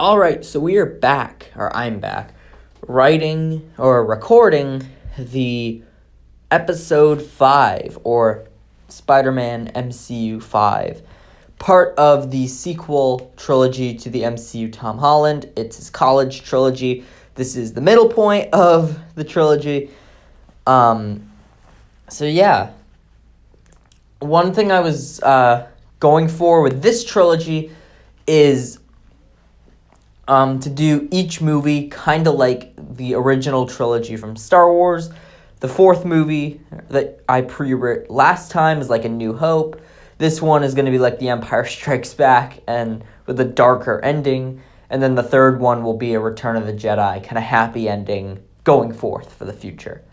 All right, so we are back, or I'm back, writing or recording the episode 5, or Spider-Man MCU 5, part of the sequel trilogy to the MCU Tom Holland. It's his college trilogy. This is the middle point of the trilogy. So yeah, one thing I was going for with this trilogy is to do each movie kind of like the original trilogy from Star Wars. The fourth movie that I pre-wrote last time is like A New Hope. This one is going to be like The Empire Strikes Back and with a darker ending. And then the third one will be a Return of the Jedi, kind of happy ending going forth for the future.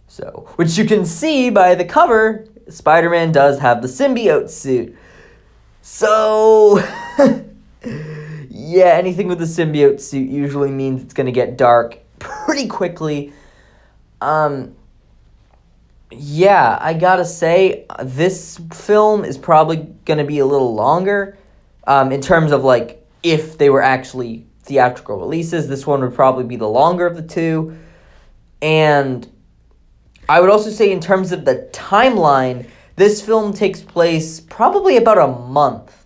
So, which you can see by the cover, Spider-Man does have the symbiote suit. So... yeah, anything with the symbiote suit usually means it's going to get dark pretty quickly. Yeah, I gotta say, this film is probably going to be a little longer. In terms of, like, if they were actually theatrical releases, this one would probably be the longer of the two. And I would also say in terms of the timeline, this film takes place probably about a month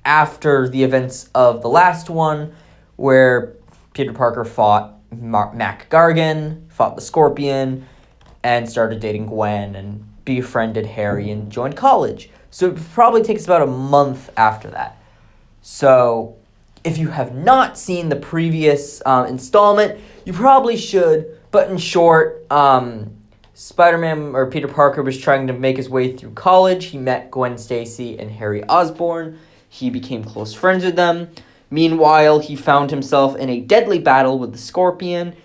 after the events of the last one, where Peter Parker fought Mac Gargan, fought the Scorpion, and started dating Gwen, and befriended Harry, and joined college. So it probably takes about a month after that. So if you have not seen the previous installment, you probably should. But in short, Spider-Man, or Peter Parker, was trying to make his way through college. He met Gwen Stacy and Harry Osborn. He became close friends with them. Meanwhile, he found himself in a deadly battle with the Scorpion,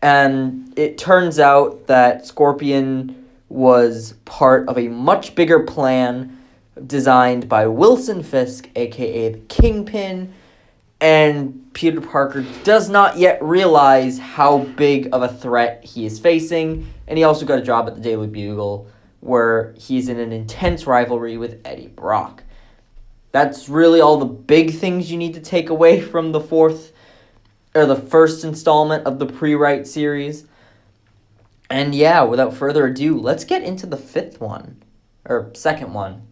and it turns out that Scorpion was part of a much bigger plan designed by Wilson Fisk, aka the Kingpin, and Peter Parker does not yet realize how big of a threat he is facing, and he also got a job at the Daily Bugle, where he's in an intense rivalry with Eddie Brock. That's really all the big things you need to take away from the first installment of the Prewrite series. And yeah, without further ado, let's get into the second one.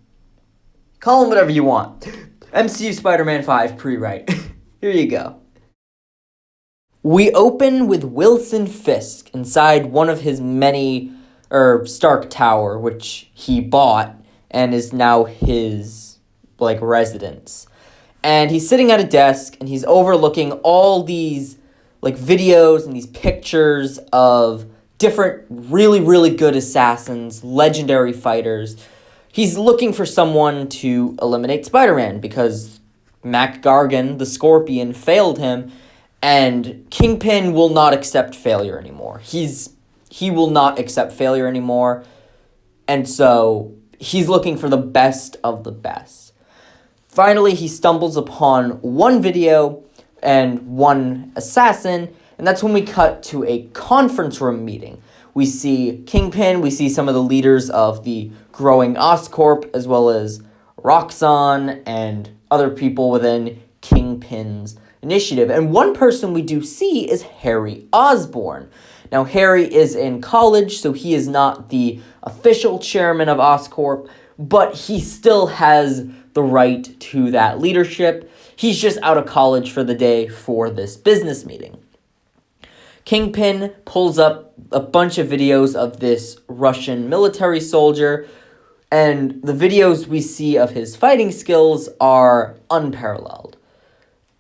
Call them whatever you want. MCU Spider-Man 5 Prewrite. Here you go. We open with Wilson Fisk inside one of his many, Stark Tower, which he bought and is now his residence. And he's sitting at a desk and he's overlooking all these videos and these pictures of different really, really good assassins, legendary fighters. He's looking for someone to eliminate Spider-Man because Mac Gargan, the Scorpion, failed him, and Kingpin will not accept failure anymore. He will not accept failure anymore, and so he's looking for the best of the best. Finally, he stumbles upon one video and one assassin, and that's when we cut to a conference room meeting. We see Kingpin, we see some of the leaders of the growing Oscorp, as well as Roxxon and other people within Kingpin's initiative. And one person we do see is Harry Osborn. Now, Harry is in college, so he is not the official chairman of Oscorp, but he still has the right to that leadership. He's just out of college for the day for this business meeting. Kingpin pulls up a bunch of videos of this Russian military soldier, and the videos we see of his fighting skills are unparalleled.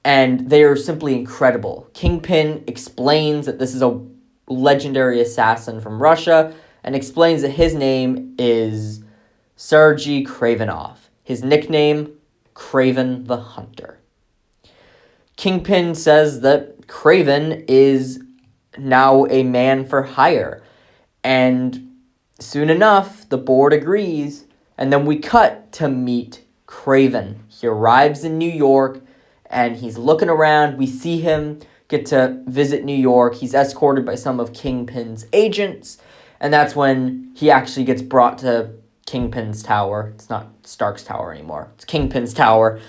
And they are simply incredible. Kingpin explains that this is a legendary assassin from Russia, and explains that his name is Sergei Kravenov. His nickname, Kraven the Hunter. Kingpin says that Kraven is now a man for hire, and soon enough, the board agrees, and then we cut to meet Kraven. He arrives in New York, and he's looking around. We see him get to visit New York. He's escorted by some of Kingpin's agents, and that's when he actually gets brought to Kingpin's tower. It's not Stark's tower anymore. It's Kingpin's tower.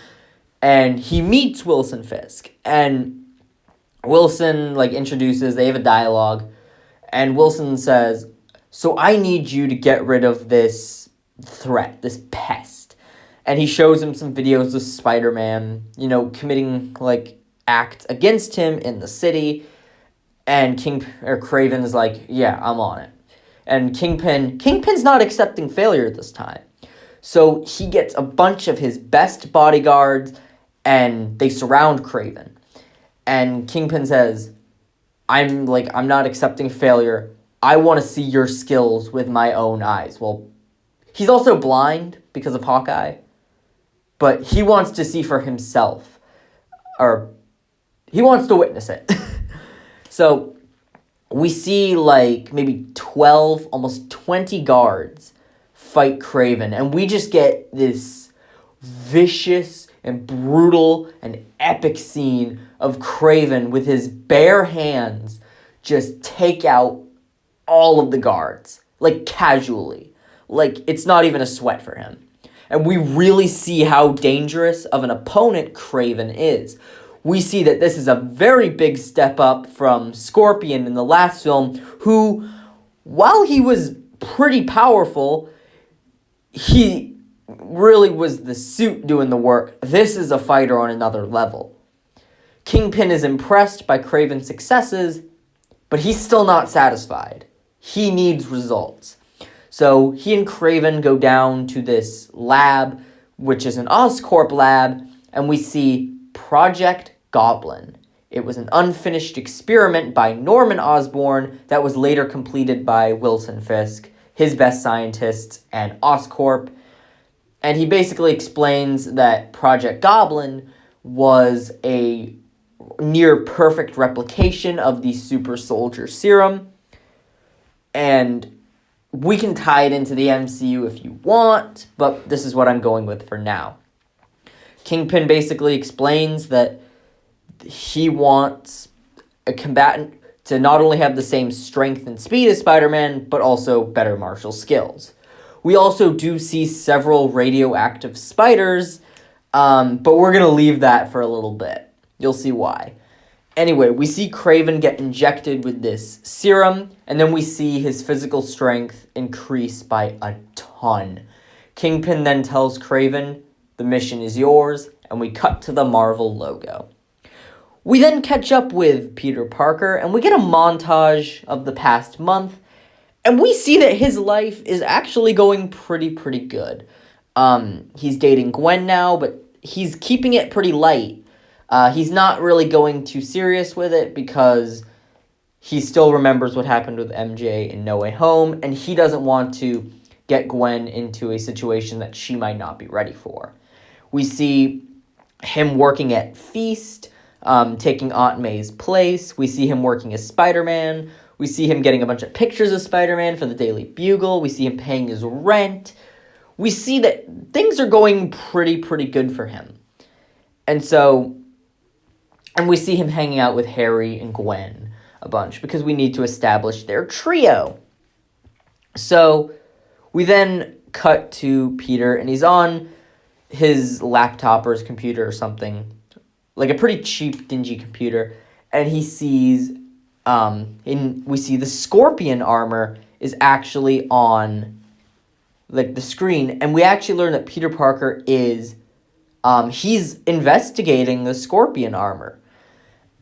and he meets Wilson Fisk, and Wilson, like, introduces, they have a dialogue, and Wilson says, so I need you to get rid of this threat, this pest. And he shows him some videos of Spider-Man, committing, like, acts against him in the city, and Kraven is like, yeah, I'm on it. And Kingpin's not accepting failure this time. So he gets a bunch of his best bodyguards, and they surround Kraven. And Kingpin says, I'm not accepting failure. I want to see your skills with my own eyes. Well, he's also blind because of Hawkeye, but he wants to see for himself, or he wants to witness it. So we see like maybe 12, almost 20 guards fight Kraven, and we just get this vicious and brutal and epic scene of Kraven with his bare hands just take out all of the guards, like casually. Like it's not even a sweat for him. And we really see how dangerous of an opponent Kraven is. We see that this is a very big step up from Scorpion in the last film, who, while he was pretty powerful, he really was the suit doing the work. This is a fighter on another level. Kingpin is impressed by Kraven's successes, but he's still not satisfied. He needs results. So he and Kraven go down to this lab, which is an Oscorp lab, and we see Project Goblin. It was an unfinished experiment by Norman Osborn that was later completed by Wilson Fisk, his best scientists, and Oscorp. And he basically explains that Project Goblin was a near-perfect replication of the super soldier serum. And we can tie it into the MCU if you want, but this is what I'm going with for now. Kingpin basically explains that he wants a combatant to not only have the same strength and speed as Spider-Man, but also better martial skills. We also do see several radioactive spiders, but we're going to leave that for a little bit. You'll see why. Anyway, we see Kraven get injected with this serum, and then we see his physical strength increase by a ton. Kingpin then tells Kraven, the mission is yours, and we cut to the Marvel logo. We then catch up with Peter Parker, and we get a montage of the past month, and we see that his life is actually going pretty good. He's dating Gwen now, but he's keeping it pretty light. He's not really going too serious with it because he still remembers what happened with MJ in No Way Home, and he doesn't want to get Gwen into a situation that she might not be ready for. We see him working at Feast, taking Aunt May's place. We see him working as Spider-Man. We see him getting a bunch of pictures of Spider-Man for the Daily Bugle. We see him paying his rent. We see that things are going pretty good for him. And we see him hanging out with Harry and Gwen a bunch because we need to establish their trio. So we then cut to Peter, and he's on his laptop or his computer or something, like a pretty cheap, dingy computer, and he sees, we see the Scorpion armor is actually on, like, the screen, and we actually learn that Peter Parker is, he's investigating the Scorpion armor,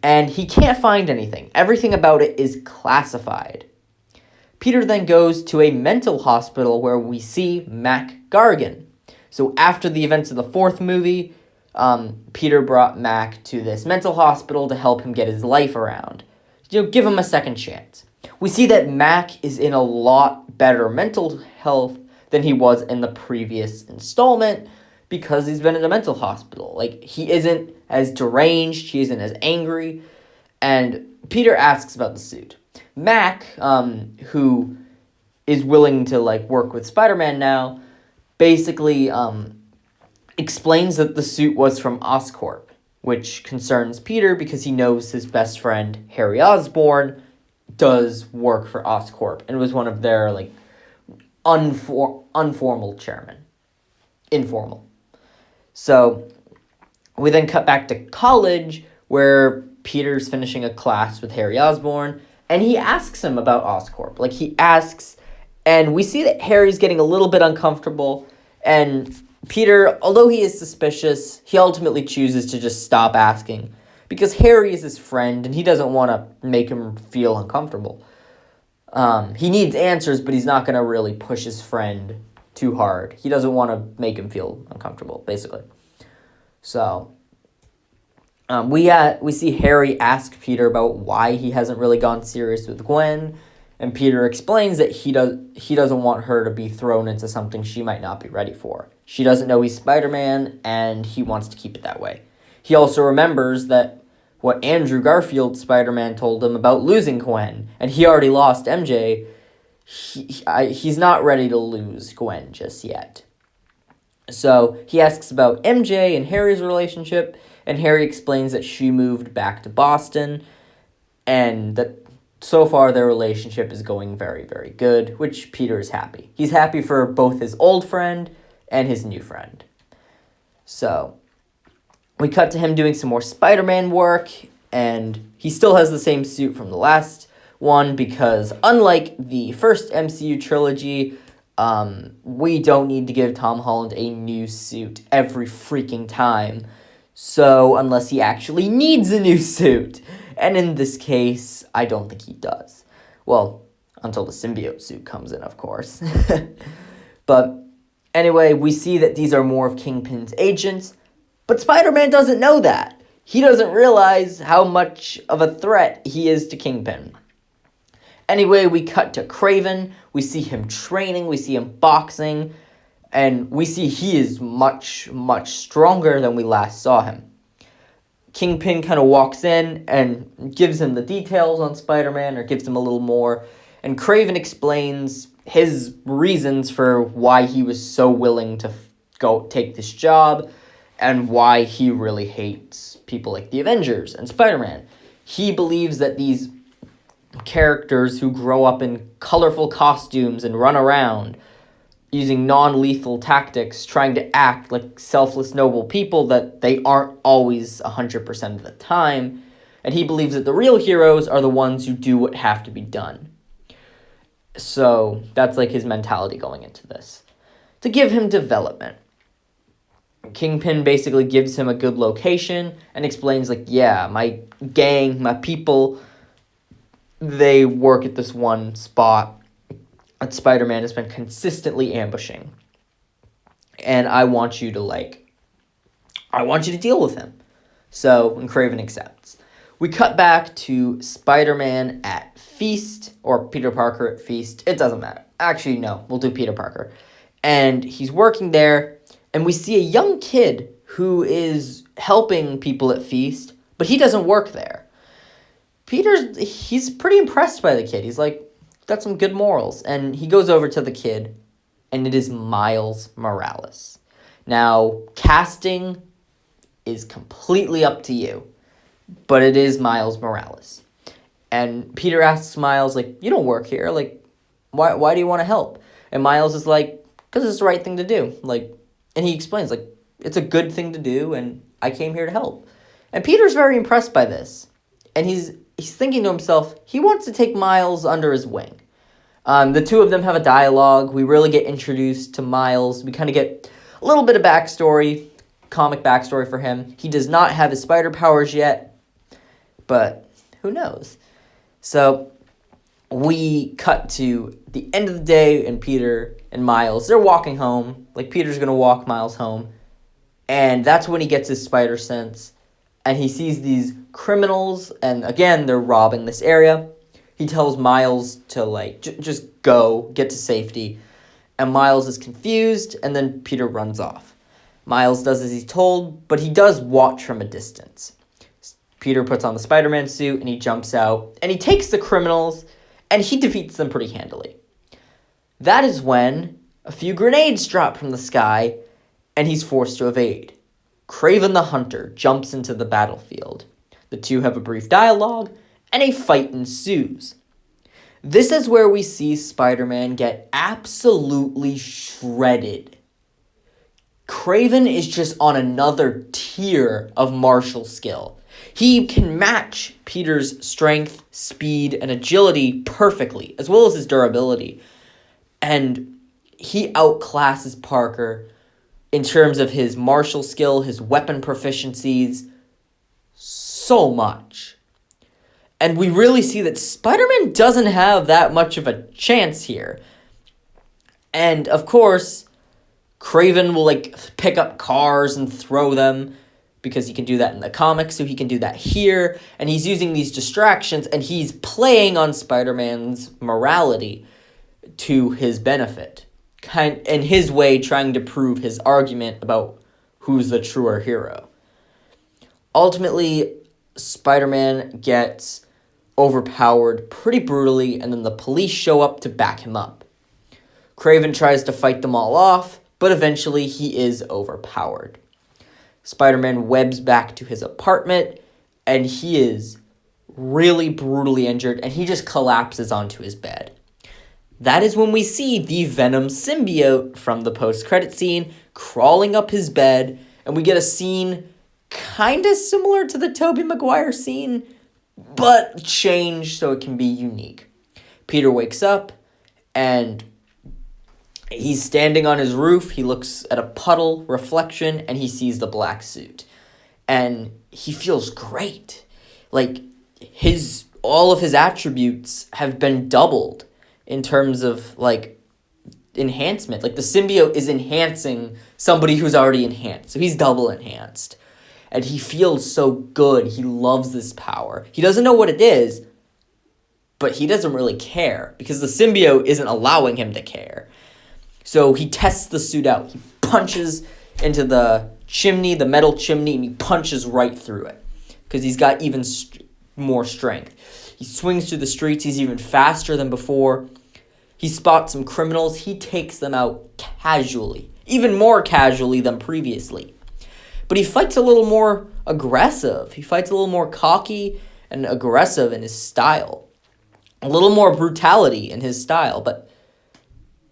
and he can't find anything. Everything about it is classified. Peter then goes to a mental hospital where we see Mac Gargan. So after the events of the fourth movie, Peter brought Mac to this mental hospital to help him get his life around. Give him a second chance. We see that Mac is in a lot better mental health than he was in the previous installment because he's been in a mental hospital. Like, he isn't as deranged, he isn't as angry, and Peter asks about the suit. Mac, who is willing to, like, work with Spider-Man now, basically explains that the suit was from Oscorp, which concerns Peter because he knows his best friend, Harry Osborn, does work for Oscorp and was one of their, like, informal chairmen. Informal. So We then cut back to college, where Peter's finishing a class with Harry Osborn, and he asks him about Oscorp. Like, he asks, and we see that Harry's getting a little bit uncomfortable, and Peter, although he is suspicious, he ultimately chooses to just stop asking, because Harry is his friend, and he doesn't want to make him feel uncomfortable. He needs answers, but he's not going to really push his friend too hard. He doesn't want to make him feel uncomfortable, basically. So, we see Harry ask Peter about why he hasn't really gone serious with Gwen, and Peter explains that he doesn't want her to be thrown into something she might not be ready for. She doesn't know he's Spider-Man, and he wants to keep it that way. He also remembers that what Andrew Garfield's Spider-Man told him about losing Gwen, and he already lost MJ. He's not ready to lose Gwen just yet. So he asks about MJ and Harry's relationship, and Harry explains that she moved back to Boston, and that so far their relationship is going very, very good, which Peter is happy. He's happy for both his old friend and his new friend. So we cut to him doing some more Spider-Man work, and he still has the same suit from the last one, because unlike the first MCU trilogy, we don't need to give Tom Holland a new suit every freaking time. So, unless he actually needs a new suit. And in this case, I don't think he does. Well, until the symbiote suit comes in, of course. But anyway, we see that these are more of Kingpin's agents, but Spider-Man doesn't know that. He doesn't realize how much of a threat he is to Kingpin. Anyway, we cut to Kraven. We see him training. We see him boxing. And we see he is much, much stronger than we last saw him. Kingpin kind of walks in and gives him the details on Spider-Man, or gives him a little more. And Kraven explains his reasons for why he was so willing to go take this job, and why he really hates people like the Avengers and Spider-Man. He believes that these characters who grow up in colorful costumes and run around using non-lethal tactics, trying to act like selfless, noble people, that they aren't always 100% of the time. And he believes that the real heroes are the ones who do what have to be done. So that's like his mentality going into this. To give him development, Kingpin basically gives him a good location and explains, like, yeah, my gang, my people, they work at this one spot that Spider-Man has been consistently ambushing. And I want you to deal with him. So, and Kraven accepts. We cut back to Spider-Man at Feast, or Peter Parker at Feast. It doesn't matter. Actually, no, we'll do Peter Parker. And he's working there, and we see a young kid who is helping people at Feast, but he doesn't work there. He's pretty impressed by the kid. He's like, got some good morals. And he goes over to the kid, and it is Miles Morales. Now, casting is completely up to you, but it is Miles Morales. And Peter asks Miles, like, you don't work here. Like, why do you want to help? And Miles is like, because it's the right thing to do. Like, and he explains, like, it's a good thing to do, and I came here to help. And Peter's very impressed by this. And he's thinking to himself, he wants to take Miles under his wing. The two of them have a dialogue. We really get introduced to Miles. We kind of get a little bit of backstory, comic backstory for him. He does not have his spider powers yet, but who knows? So we cut to the end of the day, and Peter and Miles, they're walking home. Like, Peter's going to walk Miles home. And that's when he gets his spider sense. And he sees these criminals, and again, they're robbing this area. He tells Miles to, like, just go, get to safety. And Miles is confused, and then Peter runs off. Miles does as he's told, but he does watch from a distance. Peter puts on the Spider-Man suit, and he jumps out, and he takes the criminals, and he defeats them pretty handily. That is when a few grenades drop from the sky, and he's forced to evade. Kraven the Hunter jumps into the battlefield. The two have a brief dialogue, and a fight ensues. This is where we see Spider-Man get absolutely shredded. Kraven is just on another tier of martial skill. He can match Peter's strength, speed, and agility perfectly, as well as his durability. And he outclasses Parker in terms of his martial skill, his weapon proficiencies, so much. And we really see that Spider-Man doesn't have that much of a chance here. And, of course, Kraven will, pick up cars and throw them, because he can do that in the comics, so he can do that here. And he's using these distractions, and he's playing on Spider-Man's morality to his benefit. In his way, trying to prove his argument about who's the truer hero. Ultimately, Spider-Man gets overpowered pretty brutally, and then the police show up to back him up. Kraven tries to fight them all off, but eventually he is overpowered. Spider-Man webs back to his apartment, and he is really brutally injured, and he just collapses onto his bed. That is when we see the Venom symbiote from the post-credit scene crawling up his bed, and we get a scene kind of similar to the Tobey Maguire scene, but changed so it can be unique. Peter wakes up, and he's standing on his roof. He looks at a puddle reflection, and he sees the black suit. And he feels great. All of his attributes have been doubled in terms of, enhancement. The symbiote is enhancing somebody who's already enhanced. So he's double enhanced. And he feels so good. He loves this power. He doesn't know what it is, but he doesn't really care, because the symbiote isn't allowing him to care. So he tests the suit out. He punches into the chimney, the metal chimney, and he punches right through it, because he's got even more strength. He swings through the streets. He's even faster than before. He spots some criminals. He takes them out casually, even more casually than previously. But he fights a little more aggressive. He fights a little more cocky and aggressive in his style. A little more brutality in his style, but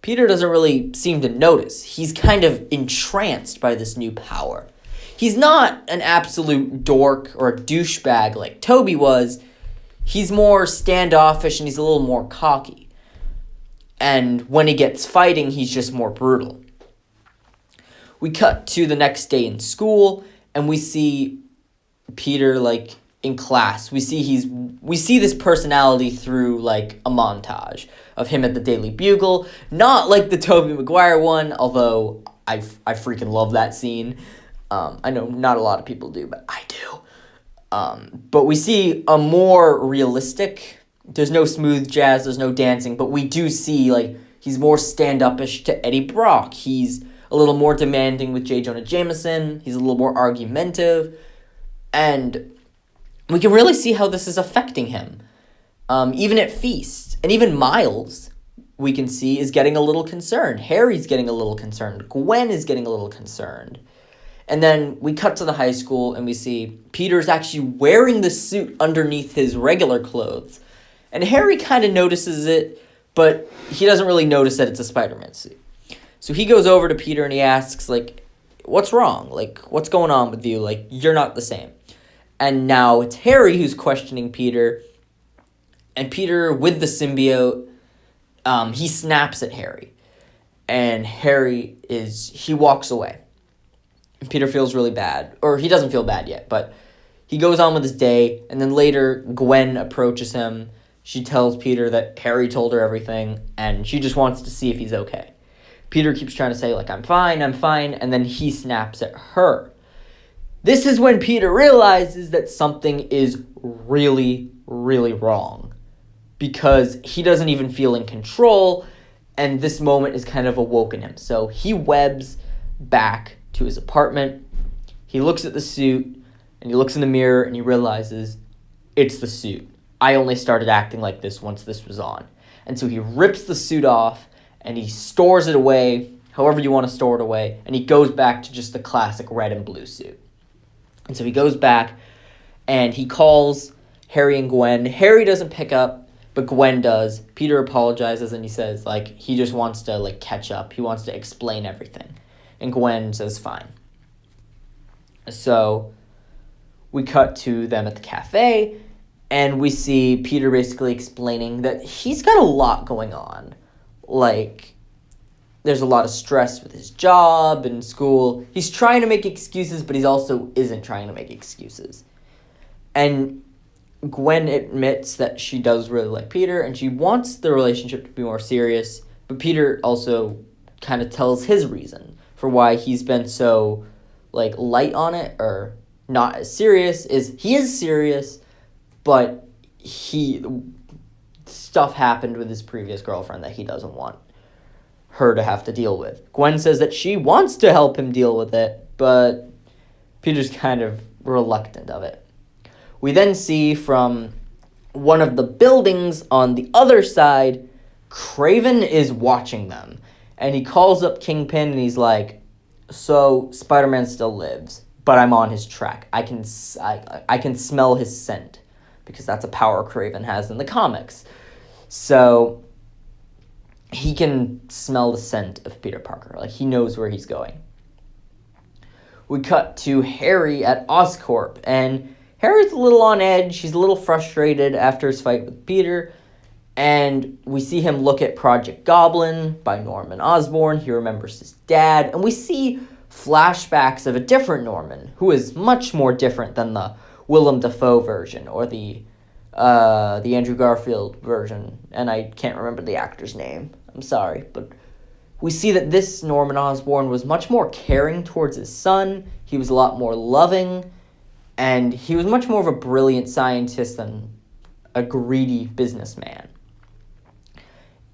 Peter doesn't really seem to notice. He's kind of entranced by this new power. He's not an absolute dork or a douchebag like Tobey was. He's more standoffish, and he's a little more cocky. And when he gets fighting, he's just more brutal. We cut to the next day in school, and we see Peter, in class. We see this personality through, a montage of him at the Daily Bugle. Not like the Tobey Maguire one, although I freaking love that scene. I know not a lot of people do, but I do. But we see a more realistic, there's no smooth jazz, there's no dancing, but we do see, he's more stand-up-ish to Eddie Brock. He's a little more demanding with J. Jonah Jameson. He's a little more argumentative. And we can really see how this is affecting him. Even at feasts. And even Miles, we can see, is getting a little concerned. Harry's getting a little concerned. Gwen is getting a little concerned. And then we cut to the high school, and we see Peter's actually wearing the suit underneath his regular clothes. And Harry kind of notices it, but he doesn't really notice that it's a Spider-Man suit. So he goes over to Peter and he asks, what's wrong? What's going on with you? You're not the same. And now it's Harry who's questioning Peter. And Peter, with the symbiote, he snaps at Harry. And he walks away. And Peter feels really bad. Or he doesn't feel bad yet, but he goes on with his day. And then later, Gwen approaches him. She tells Peter that Harry told her everything, and she just wants to see if he's okay. Peter keeps trying to say, I'm fine, and then he snaps at her. This is when Peter realizes that something is really, really wrong, because he doesn't even feel in control, and this moment is kind of awoken him. So he webs back to his apartment. He looks at the suit, and he looks in the mirror, and he realizes it's the suit. I only started acting like this once this was on. And so he rips the suit off, and he stores it away, however you want to store it away, and he goes back to just the classic red and blue suit. And so he goes back, and he calls Harry and Gwen. Harry doesn't pick up, but Gwen does. Peter apologizes, and he says, he just wants to, catch up. He wants to explain everything. And Gwen says, fine. So we cut to them at the cafe, and we see Peter basically explaining that he's got a lot going on. Like, there's a lot of stress with his job and school. He's trying to make excuses, but he also isn't trying to make excuses. And Gwen admits that she does really like Peter, and she wants the relationship to be more serious, but Peter also kind of tells his reason for why he's been so, like, light on it, or not as serious. He is serious, but stuff happened with his previous girlfriend that he doesn't want her to have to deal with. Gwen says that she wants to help him deal with it, but Peter's kind of reluctant of it. We then see from one of the buildings on the other side, Kraven is watching them. And he calls up Kingpin and he's like, so Spider-Man still lives, but I'm on his track. I can smell his scent, because that's a power Kraven has in the comics. So he can smell the scent of Peter Parker. Like, he knows where he's going. We cut to Harry at Oscorp, and Harry's a little on edge. He's a little frustrated after his fight with Peter, and we see him look at Project Goblin by Norman Osborn. He remembers his dad, and we see flashbacks of a different Norman, who is much more different than the Willem Dafoe version, or the Andrew Garfield version, and I can't remember the actor's name. I'm sorry, but we see that this Norman Osborn was much more caring towards his son. He was a lot more loving, and he was much more of a brilliant scientist than a greedy businessman.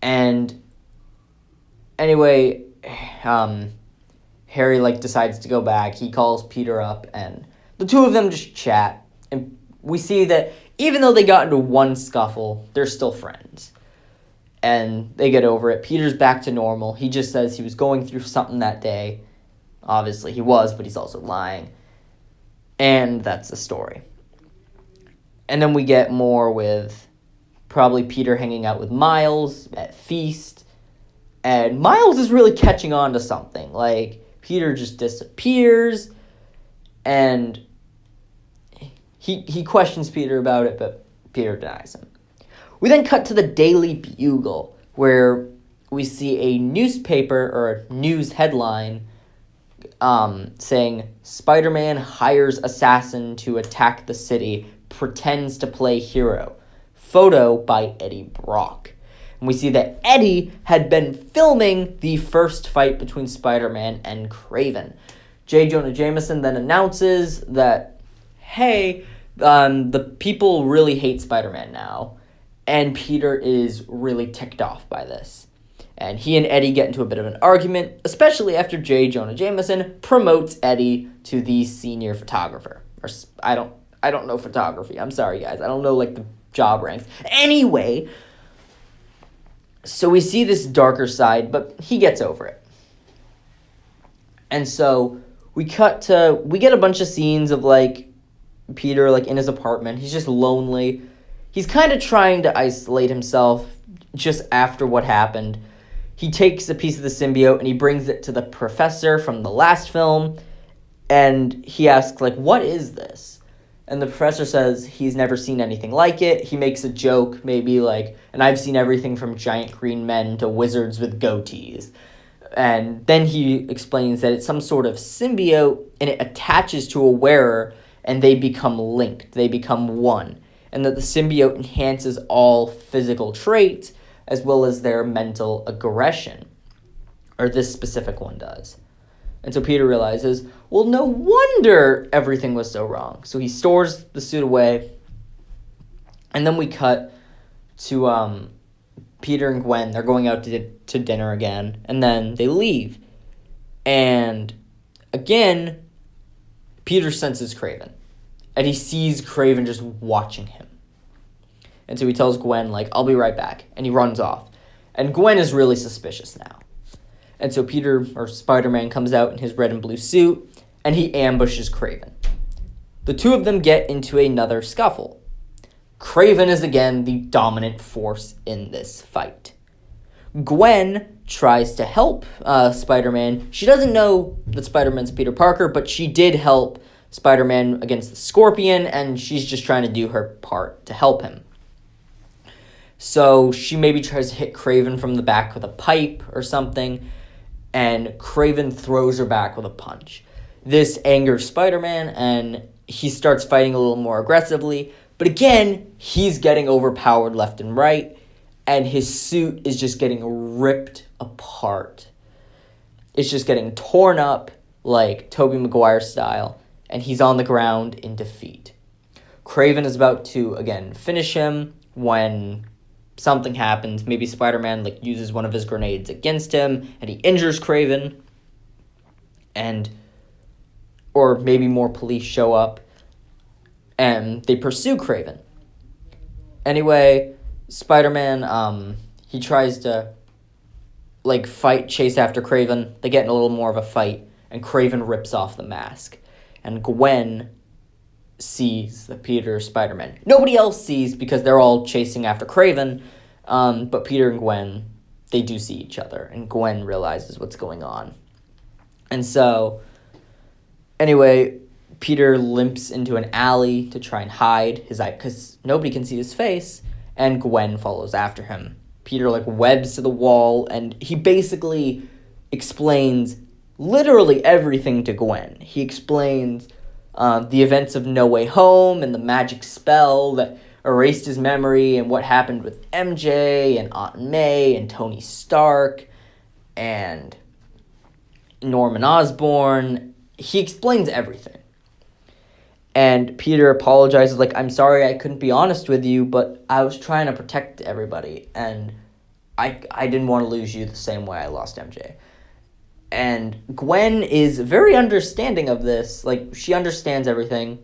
And anyway, Harry decides to go back. He calls Peter up, and the two of them just chat. And we see that even though they got into one scuffle, they're still friends. And they get over it. Peter's back to normal. He just says he was going through something that day. Obviously he was, but he's also lying. And that's the story. And then we get more with probably Peter hanging out with Miles at Feast. And Miles is really catching on to something. Like, Peter just disappears. And he questions Peter about it, but Peter denies him. We then cut to the Daily Bugle, where we see a newspaper or a news headline saying, Spider-Man hires assassin to attack the city, pretends to play hero. Photo by Eddie Brock. And we see that Eddie had been filming the first fight between Spider-Man and Kraven. J. Jonah Jameson then announces that, hey, the people really hate Spider-Man now. And Peter is really ticked off by this. And he and Eddie get into a bit of an argument, especially after J. Jonah Jameson promotes Eddie to the senior photographer. Or I don't know photography. I'm sorry, guys. I don't know, the job ranks. Anyway, so we see this darker side, but he gets over it. And so we get a bunch of scenes of, Peter, in his apartment. He's just lonely. He's kind of trying to isolate himself just after what happened. He takes a piece of the symbiote and he brings it to the professor from the last film. And he asks, what is this? And the professor says he's never seen anything like it. He makes a joke, maybe and I've seen everything from giant green men to wizards with goatees. And then he explains that it's some sort of symbiote and it attaches to a wearer and they become linked. They become one. And that the symbiote enhances all physical traits as well as their mental aggression. Or this specific one does. And so Peter realizes, well, no wonder everything was so wrong. So he stores the suit away. And then we cut to Peter and Gwen. They're going out to dinner again. And then they leave. And again, Peter senses Kraven. And he sees Kraven just watching him. And so he tells Gwen, I'll be right back. And he runs off. And Gwen is really suspicious now. And so Peter, or Spider-Man, comes out in his red and blue suit, and he ambushes Kraven. The two of them get into another scuffle. Kraven is again the dominant force in this fight. Gwen tries to help Spider-Man. She doesn't know that Spider-Man's Peter Parker, but she did help Spider-Man against the Scorpion, and she's just trying to do her part to help him. So she maybe tries to hit Kraven from the back with a pipe or something, and Kraven throws her back with a punch. This angers Spider-Man, and he starts fighting a little more aggressively, but again, he's getting overpowered left and right, and his suit is just getting ripped apart. It's just getting torn up like Tobey Maguire style, and he's on the ground in defeat. Kraven is about to, again, finish him when something happens. Maybe Spider-Man uses one of his grenades against him, and he injures Kraven, or maybe more police show up, and they pursue Kraven. Anyway, Spider-Man, he tries to, chase after Kraven. They get in a little more of a fight, and Kraven rips off the mask. And Gwen sees that Peter is Spider-Man. Nobody else sees because they're all chasing after Kraven, but Peter and Gwen, they do see each other, and Gwen realizes what's going on. And so, anyway, Peter limps into an alley to try and hide his eye, because nobody can see his face, and Gwen follows after him. Peter, webs to the wall, and he basically explains literally everything to Gwen. He explains the events of No Way Home and the magic spell that erased his memory and what happened with MJ and Aunt May and Tony Stark and Norman Osborn. He explains everything. And Peter apologizes, I'm sorry I couldn't be honest with you, but I was trying to protect everybody, and I didn't want to lose you the same way I lost MJ. And Gwen is very understanding of this. She understands everything.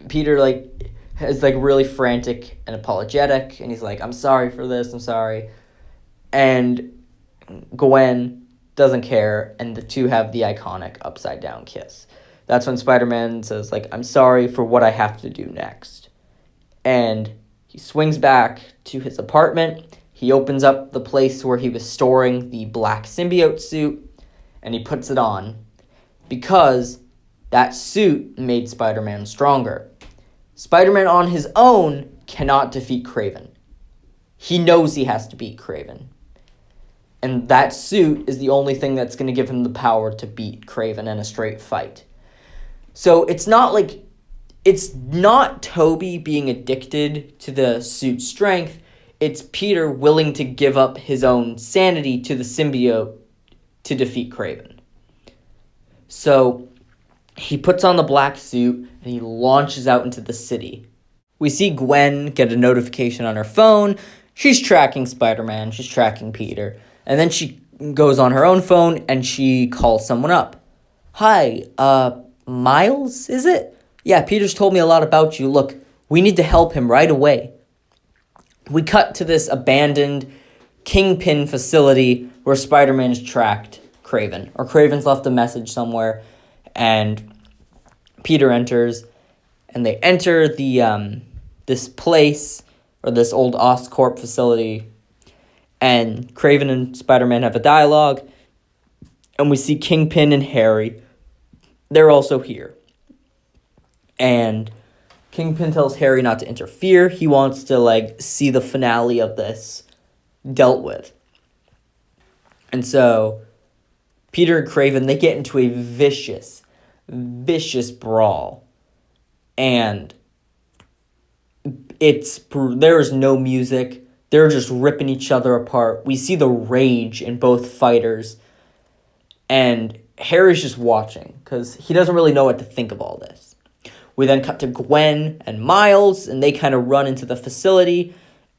Peter, is, really frantic and apologetic, and he's I'm sorry for this, I'm sorry. And Gwen doesn't care, and the two have the iconic upside-down kiss. That's when Spider-Man says, I'm sorry for what I have to do next. And he swings back to his apartment. He opens up the place where he was storing the black symbiote suit, and he puts it on because that suit made Spider-Man stronger. Spider-Man on his own cannot defeat Kraven. He knows he has to beat Kraven. And that suit is the only thing that's going to give him the power to beat Kraven in a straight fight. So it's not Tobey being addicted to the suit's strength. It's Peter willing to give up his own sanity to the symbiote to defeat Kraven. So he puts on the black suit and he launches out into the city. We see Gwen get a notification on her phone. She's tracking Spider-Man. She's tracking Peter. And then she goes on her own phone and she calls someone up. Hi, Miles, is it? Yeah, Peter's told me a lot about you. Look, we need to help him right away. We cut to this abandoned Kingpin facility where Spider-Man has tracked Kraven. Or Kraven's left a message somewhere, and Peter enters, and they enter the this place, or this old Oscorp facility, and Kraven and Spider-Man have a dialogue, and we see Kingpin and Harry. They're also here. And Kingpin tells Harry not to interfere. He wants to, see the finale of this dealt with. And so, Peter and Kraven, they get into a vicious brawl. And there is no music. They're just ripping each other apart. We see the rage in both fighters. And Harry's just watching, because he doesn't really know what to think of all this. We then cut to Gwen and Miles, and they kind of run into the facility,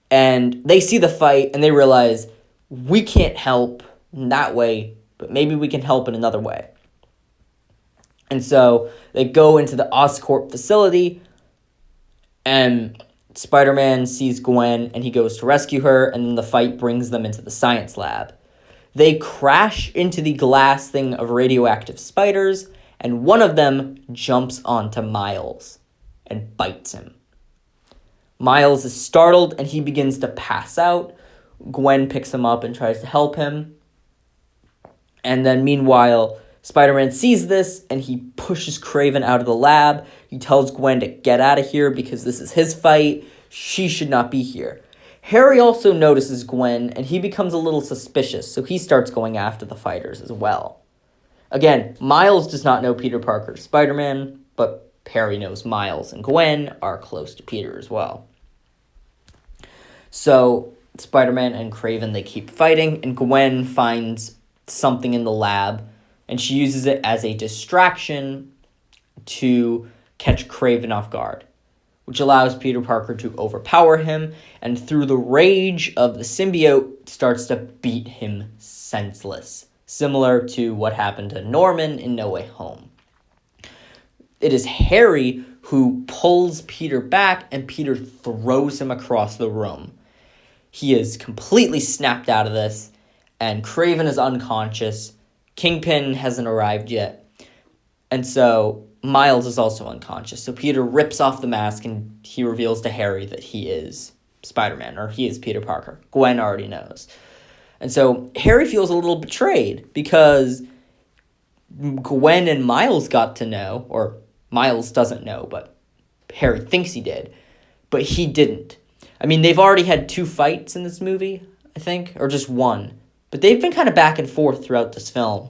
and they see the fight, and they realize, we can't help in that way, but maybe we can help in another way. And so they go into the Oscorp facility, and Spider-Man sees Gwen, and he goes to rescue her, and then the fight brings them into the science lab. They crash into the glass thing of radioactive spiders, and one of them jumps onto Miles and bites him. Miles is startled, and he begins to pass out. Gwen picks him up and tries to help him. And then meanwhile, Spider-Man sees this and he pushes Kraven out of the lab. He tells Gwen to get out of here because this is his fight. She should not be here. Harry also notices Gwen and he becomes a little suspicious, so he starts going after the fighters as well. Again, Miles does not know Peter Parker's Spider-Man, but Harry knows Miles and Gwen are close to Peter as well. So Spider-Man and Kraven, they keep fighting, and Gwen finds something in the lab, and she uses it as a distraction to catch Kraven off guard, which allows Peter Parker to overpower him, and through the rage of the symbiote, starts to beat him senseless, similar to what happened to Norman in No Way Home. It is Harry who pulls Peter back, and Peter throws him across the room. He is completely snapped out of this, and Kraven is unconscious. Kingpin hasn't arrived yet, and so Miles is also unconscious. So Peter rips off the mask, and he reveals to Harry that he is Spider-Man, or he is Peter Parker. Gwen already knows. And so Harry feels a little betrayed, because Gwen and Miles got to know, or Miles doesn't know, but Harry thinks he did, but he didn't. I mean, they've already had 2 fights in this movie, I think, or just 1. But they've been kind of back and forth throughout this film.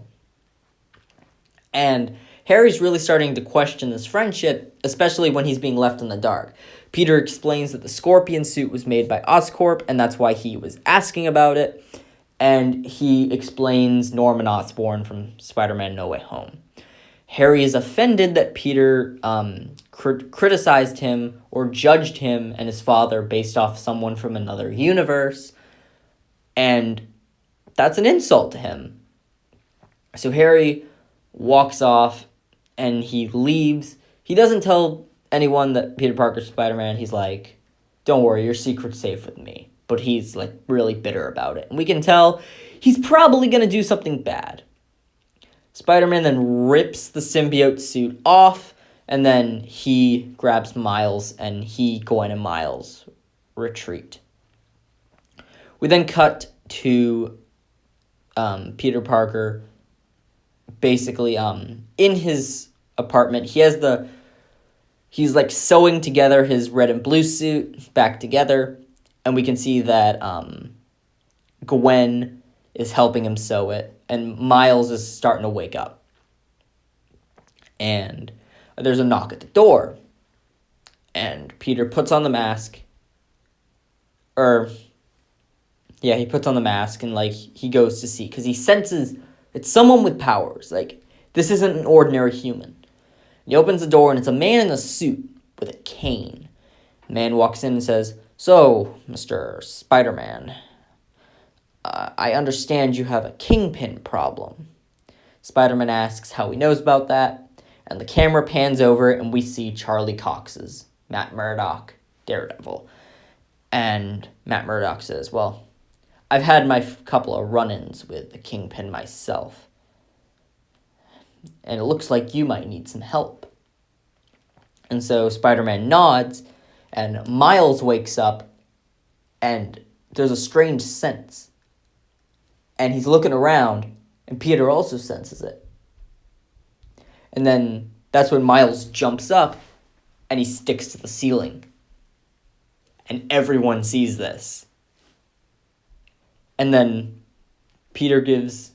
And Harry's really starting to question this friendship, especially when he's being left in the dark. Peter explains that the Scorpion suit was made by Oscorp, and that's why he was asking about it. And he explains Norman Osborn from Spider-Man No Way Home. Harry is offended that Peter criticized him or judged him and his father based off someone from another universe. And that's an insult to him. So Harry walks off and he leaves. He doesn't tell anyone that Peter Parker's Spider-Man. He's like, don't worry, your secret's safe with me. But he's like really bitter about it. And we can tell he's probably going to do something bad. Spider-Man then rips the symbiote suit off, and then he grabs Miles, and Gwen and Miles retreat. We then cut to Peter Parker basically in his apartment. He's like sewing together his red and blue suit back together, and we can see that Gwen is helping him sew it, and Miles is starting to wake up. And there's a knock at the door, and Peter puts on the mask, he puts on the mask, and like he goes to see, because he senses it's someone with powers. Like, this isn't an ordinary human. He opens the door, and it's a man in a suit with a cane. The man walks in and says, "So, Mr. Spider-Man, I understand you have a Kingpin problem." Spider-Man asks how he knows about that, and the camera pans over, and we see Charlie Cox's Matt Murdock, Daredevil. And Matt Murdock says, "Well, I've had my couple of run-ins with the Kingpin myself, and it looks like you might need some help." And so Spider-Man nods, and Miles wakes up, and there's a strange sense. And he's looking around, and Peter also senses it. And then that's when Miles jumps up, and he sticks to the ceiling. And everyone sees this. And then Peter gives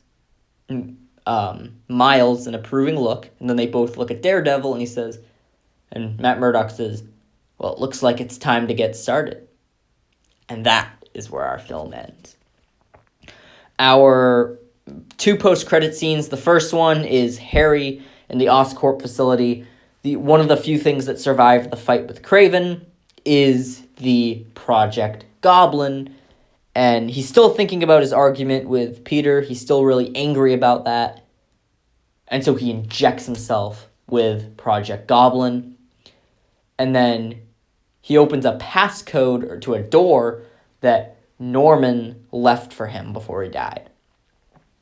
Miles an approving look, and then they both look at Daredevil, and Matt Murdock says, "Well, it looks like it's time to get started." And that is where our film ends. Our 2 post-credit scenes. The first one is Harry in the Oscorp facility. One of the few things that survived the fight with Kraven is the Project Goblin. And he's still thinking about his argument with Peter. He's still really angry about that. And so he injects himself with Project Goblin. And then he opens a passcode to a door that Norman left for him before he died.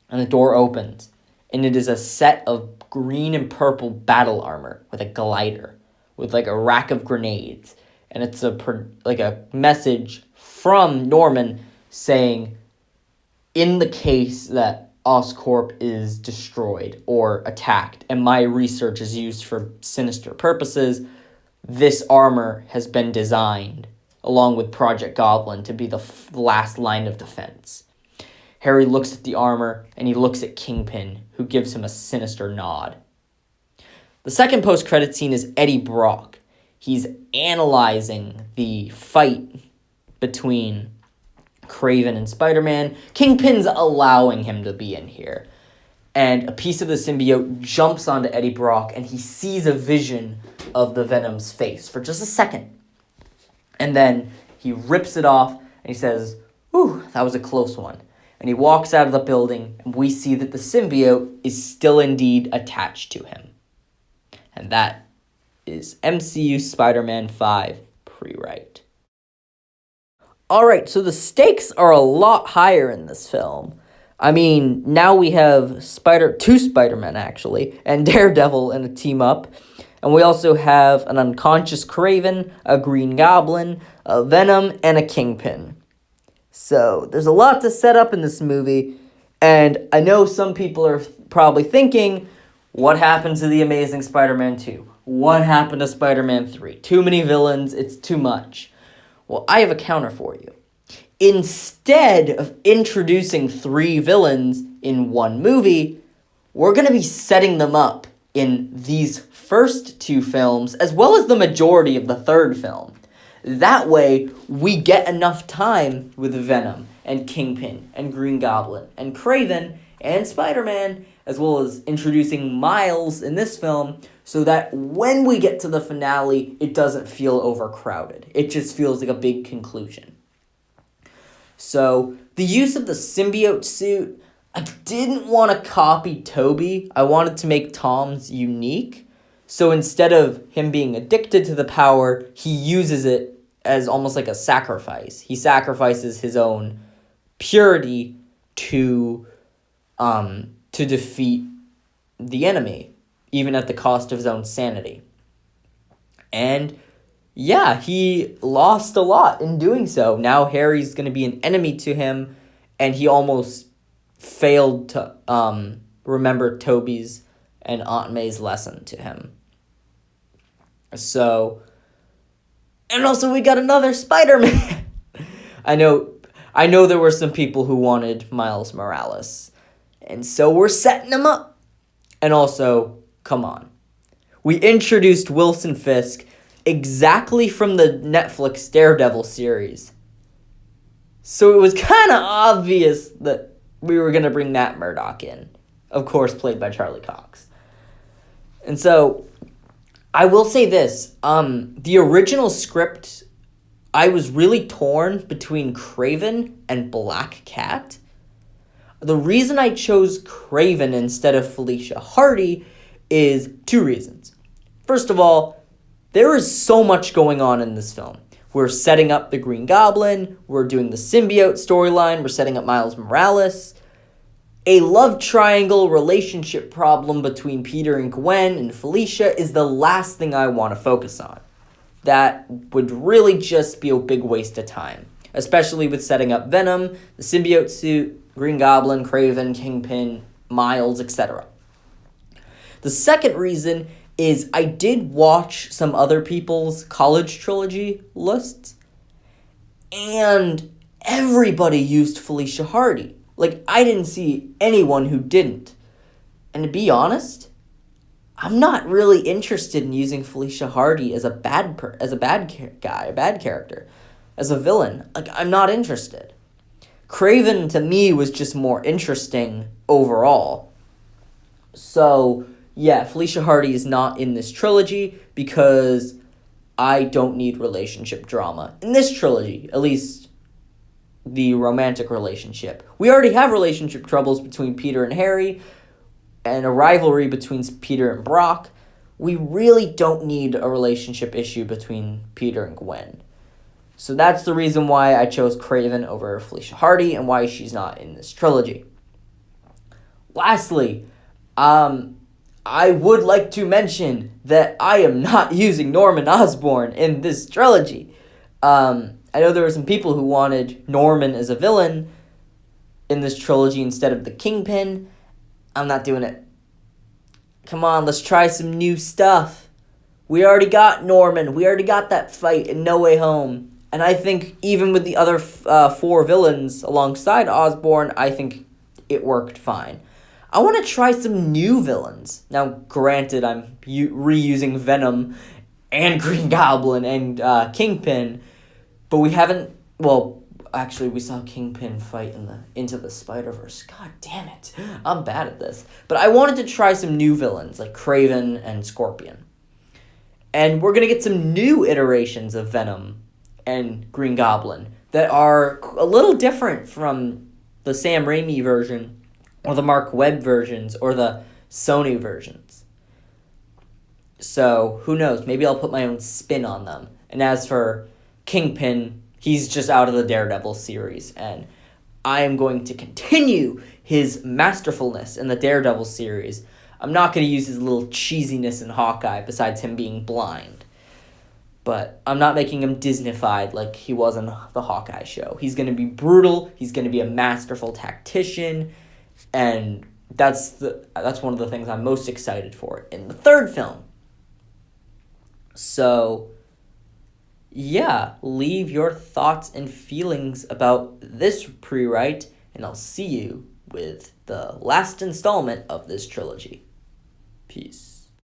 And the door opens, and it is a set of green and purple battle armor with a glider, with like a rack of grenades. And it's a message from Norman saying, in the case that Oscorp is destroyed or attacked and my research is used for sinister purposes, this armor has been designed, along with Project Goblin, to be the last line of defense. Harry looks at the armor, and he looks at Kingpin, who gives him a sinister nod. The second post-credit scene is Eddie Brock. He's analyzing the fight between Kraven and Spider-Man. Kingpin's allowing him to be in here. And a piece of the symbiote jumps onto Eddie Brock, and he sees a vision of the Venom's face for just a second. And then he rips it off, and he says, "Ooh, that was a close one." And he walks out of the building, and we see that the symbiote is still indeed attached to him. And that is MCU Spider-Man 5 Prewrite. Alright, so the stakes are a lot higher in this film. I mean, now we have two Spider-Men, actually, and Daredevil in a team-up. And we also have an unconscious Kraven, a Green Goblin, a Venom, and a Kingpin. So, there's a lot to set up in this movie, and I know some people are probably thinking, what happened to The Amazing Spider-Man 2? What happened to Spider-Man 3? Too many villains, it's too much. Well, I have a counter for you. Instead of introducing 3 villains in one movie, we're going to be setting them up in these first 2 films, as well as the majority of the third film. That way, we get enough time with Venom, and Kingpin, and Green Goblin, and Kraven, and Spider-Man, as well as introducing Miles in this film, so that when we get to the finale, it doesn't feel overcrowded. It just feels like a big conclusion. So, the use of the symbiote suit, I didn't want to copy Tobey. I wanted to make Tom's unique. So instead of him being addicted to the power, he uses it as almost like a sacrifice. He sacrifices his own purity to defeat the enemy, even at the cost of his own sanity. And yeah, he lost a lot in doing so. Now Harry's going to be an enemy to him, and he almost failed to remember Tobey's and Aunt May's lesson to him. So, and also we got another Spider-Man. I know there were some people who wanted Miles Morales, and so we're setting him up. And also, come on. We introduced Wilson Fisk exactly from the Netflix Daredevil series. So it was kind of obvious that we were going to bring Matt Murdock in. Of course, played by Charlie Cox. And so, I will say this. The original script, I was really torn between Kraven and Black Cat. The reason I chose Kraven instead of Felicia Hardy is 2 reasons. First of all, there is so much going on in this film. We're setting up the Green Goblin, we're doing the symbiote storyline, we're setting up Miles Morales. A love triangle relationship problem between Peter and Gwen and Felicia is the last thing I want to focus on. That would really just be a big waste of time, especially with setting up Venom, the symbiote suit, Green Goblin, Kraven, Kingpin, Miles, etc. The second reason is I did watch some other people's college trilogy lists, and everybody used Felicia Hardy. Like, I didn't see anyone who didn't. And to be honest, I'm not really interested in using Felicia Hardy as a bad character, as a villain. Like, I'm not interested. Kraven, to me, was just more interesting overall. So, yeah, Felicia Hardy is not in this trilogy because I don't need relationship drama. In this trilogy, at least the romantic relationship. We already have relationship troubles between Peter and Harry and a rivalry between Peter and Brock. We really don't need a relationship issue between Peter and Gwen. So that's the reason why I chose Kraven over Felicia Hardy and why she's not in this trilogy. Lastly, I would like to mention that I am not using Norman Osborn in this trilogy. I know there were some people who wanted Norman as a villain in this trilogy instead of the Kingpin. I'm not doing it. Come on, let's try some new stuff. We already got Norman. We already got that fight in No Way Home. And I think even with the other 4 villains alongside Osborn, I think it worked fine. I want to try some new villains. Now, granted, I'm reusing Venom and Green Goblin and Kingpin, but we haven't... Well, actually, we saw Kingpin fight in Into the Spider-Verse. God damn it. I'm bad at this. But I wanted to try some new villains, like Kraven and Scorpion. And we're going to get some new iterations of Venom and Green Goblin that are a little different from the Sam Raimi version or the Mark Webb versions or the Sony versions. So, who knows? Maybe I'll put my own spin on them. And as for Kingpin, he's just out of the Daredevil series, and I am going to continue his masterfulness in the Daredevil series. I'm not going to use his little cheesiness in Hawkeye, besides him being blind. But I'm not making him Disney-fied like he was in the Hawkeye show. He's going to be brutal, he's going to be a masterful tactician, and that's one of the things I'm most excited for in the third film. So, yeah, leave your thoughts and feelings about this pre-write, and I'll see you with the last installment of this trilogy. Peace.